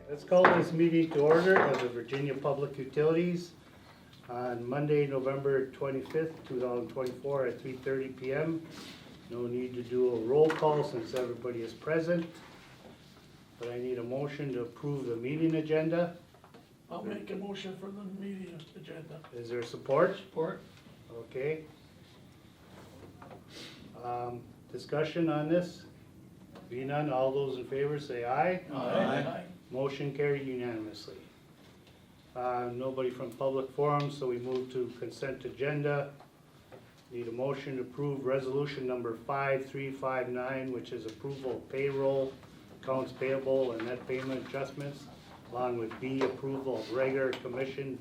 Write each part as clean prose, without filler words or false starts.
Let's call this meeting to order of the Virginia Public Utilities on Monday, November 25th, 2024 at 3:30 p.m. No need to do a roll call since everybody is present, but I need a motion to approve the meeting agenda. I'll make a motion for the meeting agenda. Is there support? Support. Okay. Discussion on this? Being none, all those in favor say aye. Aye. Motion carried unanimously. Nobody from public forum, so we move to consent agenda. Need a motion to approve resolution number 5359, which is approval of payroll, accounts payable, and net payment adjustments, along with B, approval of regular commission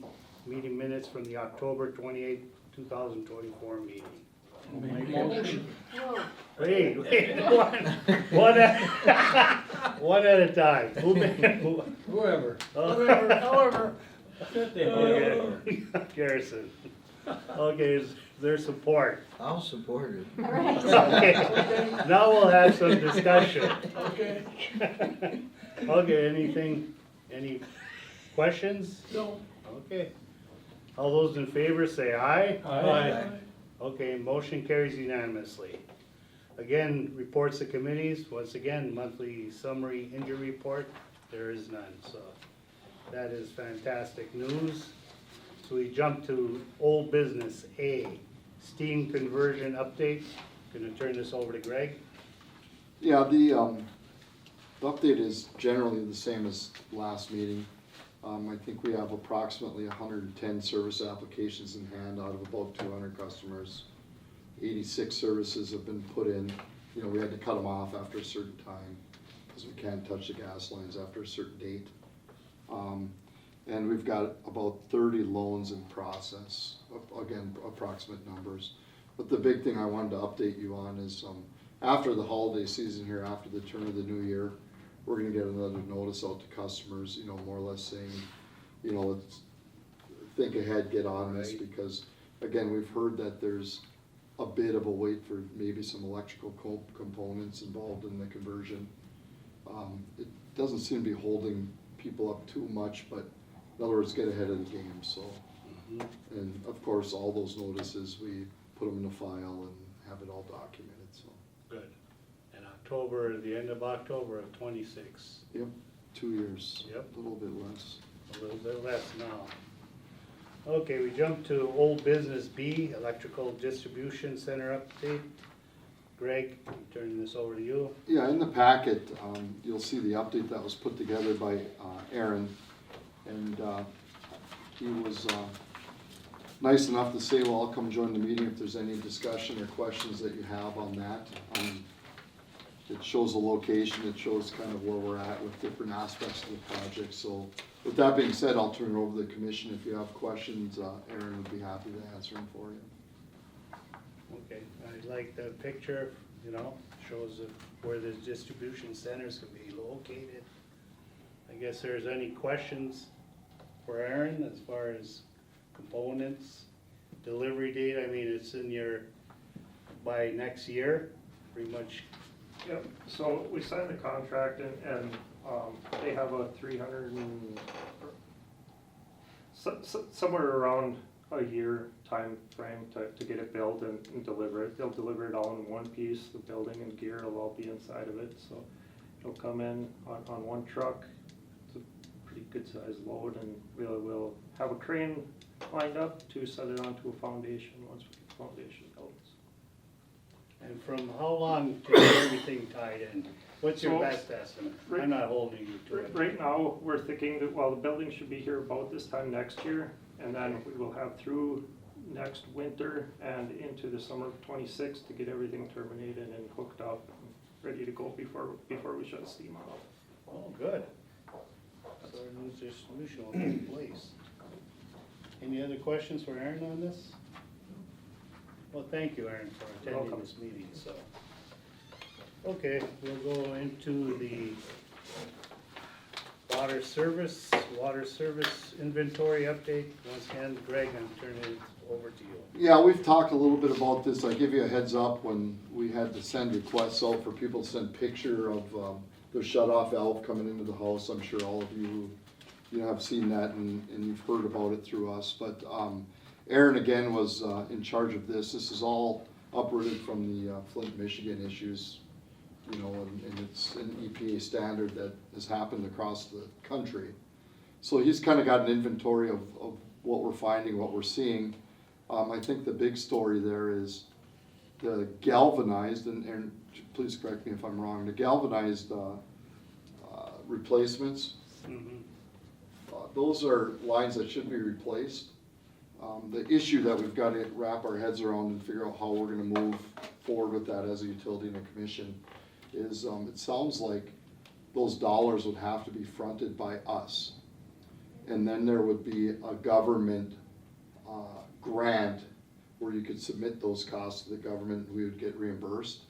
meeting minutes from the October 28, 2024 meeting. Make a motion. Wait, one at a time. Whoever. However, Okay. Garrison. Okay, is there support? I'll support it. Okay, now we'll have some discussion. okay, Okay, any questions? no. Okay. All those in favor say aye. Aye. Okay, motion carries unanimously. Again, reports of committees, once again, monthly summary injury report, there is none, so that is fantastic news. So we jump to old business A, steam conversion update. Gonna turn this over to Greg. Yeah, the update is generally the same as last meeting. I think we have approximately 110 service applications in hand out of about 200 customers. 86 services have been put in. You know, we had to cut them off after a certain time because we can't touch the gas lines after a certain date. And we've got about 30 loans in process, again, approximate numbers. But the big thing I wanted to update you on is after the holiday season here, after the turn of the new year, we're gonna get another notice out to customers, you know, more or less saying, you know, let's think ahead, get on this, Right. because again, we've heard that there's a bit of a wait for maybe some electrical components involved in the conversion. It doesn't seem to be holding people up too much, but in other words, get ahead of the game, so. And of course, all those notices, we put them in a file and have it all documented, so. Good. And October, the end of October of 26. Yep, 2 years. Yep. A little bit less. A little bit less now. Okay, we jump to old business B, electrical distribution center update. Greg, I'm turning this over to you. Yeah, in the packet, you'll see the update that was put together by Aaron. And he was nice enough to say, well, I'll come join the meeting if there's any discussion or questions that you have on that. It shows the location, it shows kind of where we're at with different aspects of the project. So with that being said, I'll turn it over to the commission. If you have questions, Aaron would be happy to answer them for you. Okay, I like the picture, you know, shows where the distribution centers can be located. I guess there's any questions for Aaron as far as components, delivery date. I mean, it's in your, by next year, pretty much. Yep, so we signed the contract and they have a 300 and, somewhere around a year time frame to get it built and deliver it. They'll deliver it all in one piece, the building and gear will all be inside of it, so it'll come in on one truck. It's a pretty good sized load, and we'll have a crane lined up to set it onto a foundation once we get the foundation built. And from how long to get everything tied in? What's your So, best estimate? I'm not holding you to it. Right now, we're thinking that, well, the building should be here about this time next year, and then we will have through next winter and into the summer of '26 to get everything terminated and hooked up, and ready to go before we shut steam off. Oh, good. So our new distribution will take place. Any other questions for Aaron on this? Well, thank you, Aaron, for attending welcome. this meeting, so. Okay, we'll go into the water service inventory update. Once again, Greg, I'm turning it over to you. Yeah, we've talked a little bit about this. I give you a heads up when we had to send requests out for people to send picture of the shut-off valve coming into the house. I'm sure all of you have seen that and you've heard about it through us. But Aaron again was in charge of this. This is all uprooted from the Flint, Michigan issues, and it's an EPA standard that has happened across the country. So he's kind of got an inventory of what we're finding, what we're seeing. I think the big story there is the galvanized, and please correct me if I'm wrong, the galvanized replacements, those are lines that should be replaced. The issue that we've got to wrap our heads around and figure out how we're gonna move forward with that as a utility and a commission is, it sounds like those dollars would have to be fronted by us. And then there would be a government grant where you could submit those costs to the government and we would get reimbursed.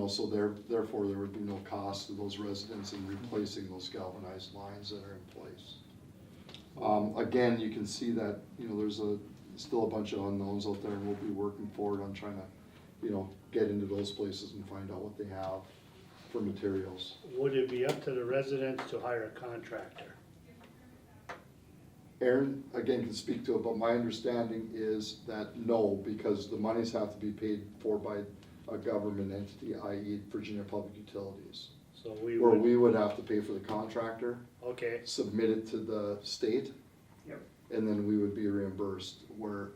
So therefore there would be no cost to those residents in replacing those galvanized lines that are in place. Again, you can see that, there's still a bunch of unknowns out there and we'll be working forward on trying to, get into those places and find out what they have for materials. Would it be up to the residents to hire a contractor? Aaron, again, can speak to it, but my understanding is that no, because the monies have to be paid for by a government entity, i.e. Virginia Public Utilities. So we Where would, we would have to pay for the contractor, okay, submit it to the state. Yep. And then we would be reimbursed, where,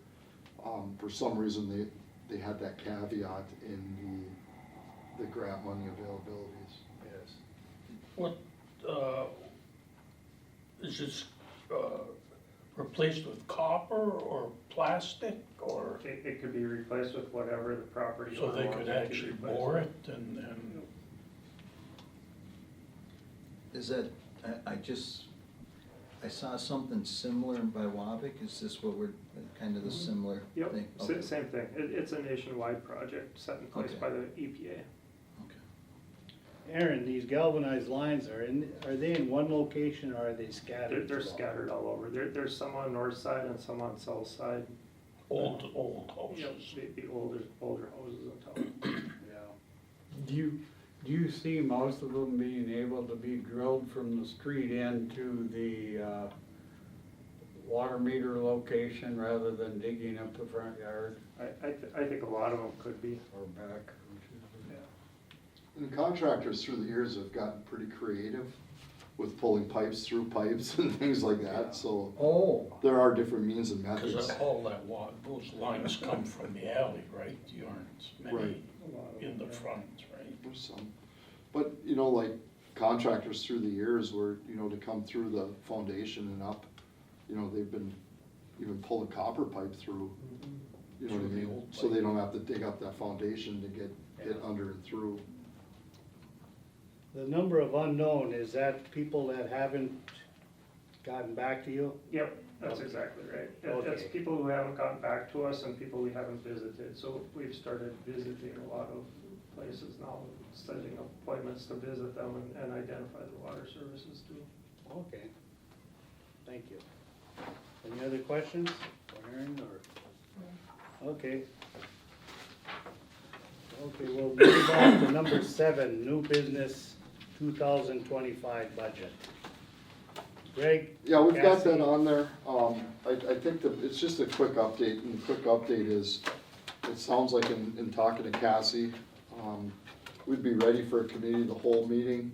for some reason, they had that caveat in the grant money availabilities. yes. What, is this, replaced with copper or plastic or, It could be replaced with whatever the property so owner they wants could it to be actually replaced bore with. it and, Is that, I saw something similar by Wabick, is this what we're, kind of the similar Yep, thing? Okay. same thing. It's a nationwide project set in place Okay. by the E EPA. Okay. Aaron, these galvanized lines are they in one location or are they scattered? They're throughout? scattered all over. There's some on north side and some on south side. old Yep, houses. the older houses on top. Yeah. Do you see most of them being able to be drilled from the street into the water meter location rather than digging up the front yard I think a lot of them could be. or back? And contractors through the years have gotten pretty creative with pulling pipes through pipes and things like that, so Oh, there are different means and Cause methods. all that those lines come from the alley, right? You aren't many Right. A lot of in the them, yeah. front, right? There's some, but, like contractors through the years were, to come through the foundation and up, they've been even pulling copper pipe through, you know what I Through the mean? old So they pipe. don't have to dig up that foundation to get Yeah. under and through. The number of unknown, is that people that haven't gotten back to you? Yep, that's Okay. exactly right. Okay. It's people who haven't gotten back to us and people we haven't visited. So we've started visiting a lot of places now, setting up appointments to visit them and identify the water services too. Okay, thank you. Any other questions for Aaron or? Okay. Okay, we'll move on to number 7, new business 2025 budget. Greg? Yeah, we've got that Cassie? on there. I think that it's just a quick update, and the quick update is, it sounds like in talking to Cassie, we'd be ready for a committee of the whole meeting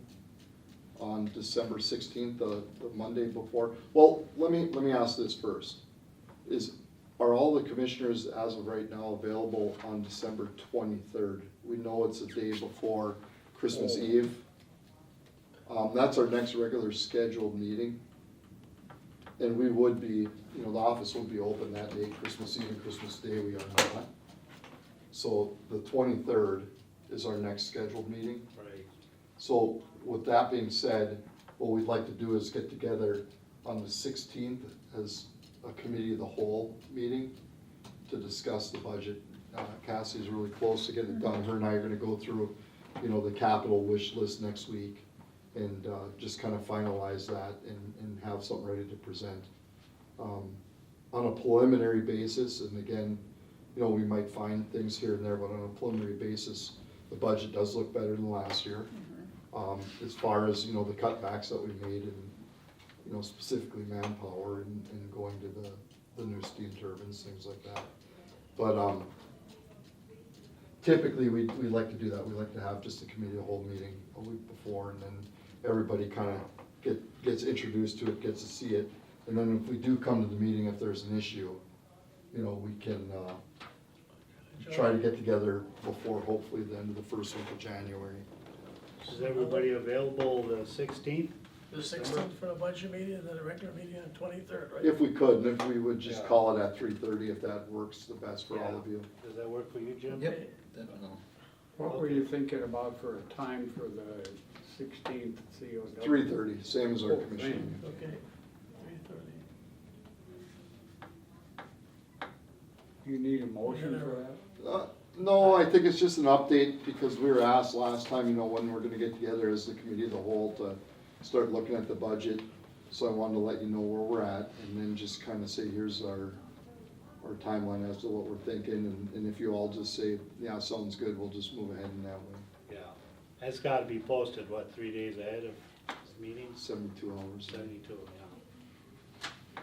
on December 16th, the Monday before. Well, let me ask this first. Are all the commissioners as of right now available on December 23rd? We know it's a day before Christmas Oh. Eve. That's our next regular scheduled meeting. And we would be, the office would be open that day, Christmas Eve and Christmas Day, we are not. So the 23rd is our next scheduled meeting. Right. So with that being said, what we'd like to do is get together on the 16th as a committee of the whole meeting to discuss the budget. Cassie's really close to getting it done. Her and I are gonna go through, the capital wish list next week and just kind of finalize that and have something ready to present. on a preliminary basis, and again, you know, we might find things here and there, but on a preliminary basis, the budget does look better than last year. As far as, you know, the cutbacks that we made and, you know, specifically manpower and going to the new steam turbines, things like that. But, typically, we like to do that. We like to have just a committee of the whole meeting a week before, and then everybody kind of gets introduced to it, gets to see it. And then if we do come to the meeting, if there's an issue, you know, we can, try to get together before hopefully the end of the first week of January. Is everybody available the 16th? The 16th for the budget meeting and then the regular meeting on the 23rd, right? If we could, and if we would just Yeah. call it at 3:30, if that works the best for all of you. Does that work for you, Jim? Yep, definitely. What were you thinking about for a time for the 16th COW? 3:30, same as our Oh, commission. same. meeting. Okay, 3:30. You need a motion for that? No, I think it's just an update, because we were asked last time, you know, when we're gonna get together as the committee of the whole to start looking at the budget. So I wanted to let you know where we're at, and then just kinda say, here's our timeline as to what we're thinking, and if you all just say, yeah, sounds good, we'll just move ahead in that way. Yeah. That's gotta be posted, what, 3 days ahead of the meeting? 72 hours. 72, yeah.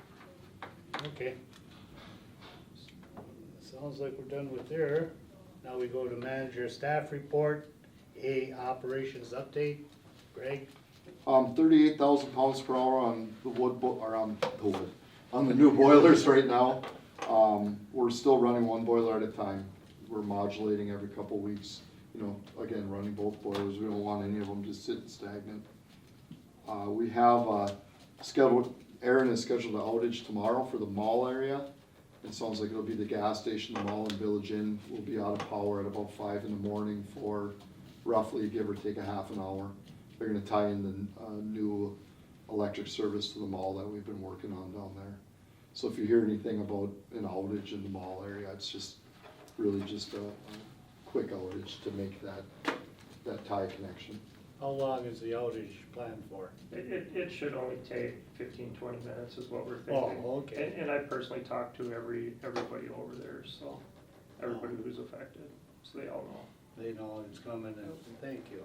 Okay. Sounds like we're done with there. Now we go to manager staff report, operations update. Greg? 38,000 pounds per hour on the on the new boilers right now. We're still running one boiler at a time. We're modulating every couple weeks, you know, again, running both boilers. We don't want any of them just sitting stagnant. We have Aaron is scheduled an outage tomorrow for the mall area. It sounds like it'll be the gas station, the mall and Village Inn will be out of power at about 5 in the morning for roughly, give or take, a half an hour. They're gonna tie in the new electric service to the mall that we've been working on down there. So if you hear anything about an outage in the mall area, it's just really just a quick outage to make that tie connection. How long is the outage planned for? It should only take 15-20 minutes is what we're thinking. Oh, okay. And I personally talked to everybody over there, so, everybody who's affected, so they all know. They know it's coming, and thank you.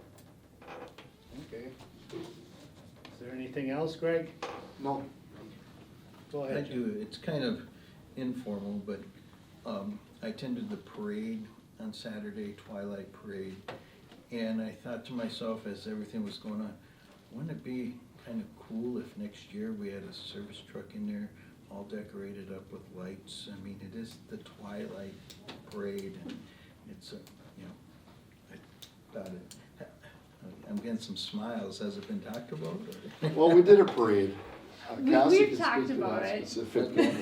Okay. Is there anything else, Greg? No, Go I ahead, Jim. do, it's kind of informal, but I attended the parade on Saturday, Twilight Parade, and I thought to myself as everything was going on, wouldn't it be kind of cool if next year we had a service truck in there, all decorated up with lights? I mean, it is the Twilight Parade, and it's a, you know, I thought it, I'm getting some smiles, has it been talked about? or- well, we did a parade. Cassie We've can talked speak to about that it. specifically.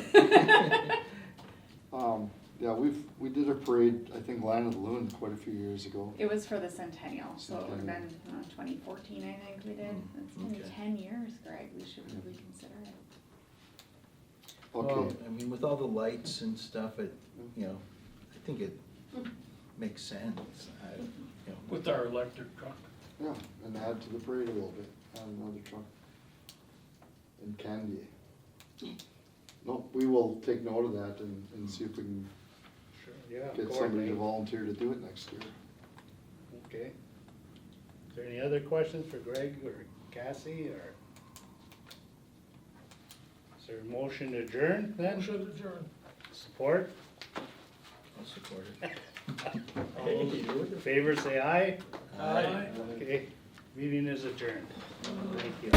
Yeah, we did a parade, I think, Land of the Loon quite a few years ago. It was for the centennial, so it would have Centennial. been 2014, I think we did. It's been okay. 10 years, Greg, we should really consider it. Okay, Well, I mean, with all the lights and stuff, it, you know, I think it makes sense. You know, With our electric truck. yeah, and add to the parade a little bit, add another truck. And candy. No, we will take note of that and see if we can Sure, yeah. get somebody to coordinate. volunteer to do it next year. Okay. Is there any other questions for Greg or Cassie, or? Is there a motion to adjourn then? Motion to adjourn. Support? I'll support it. All those in favor say aye. Aye. Okay, meeting is adjourned. Thank you.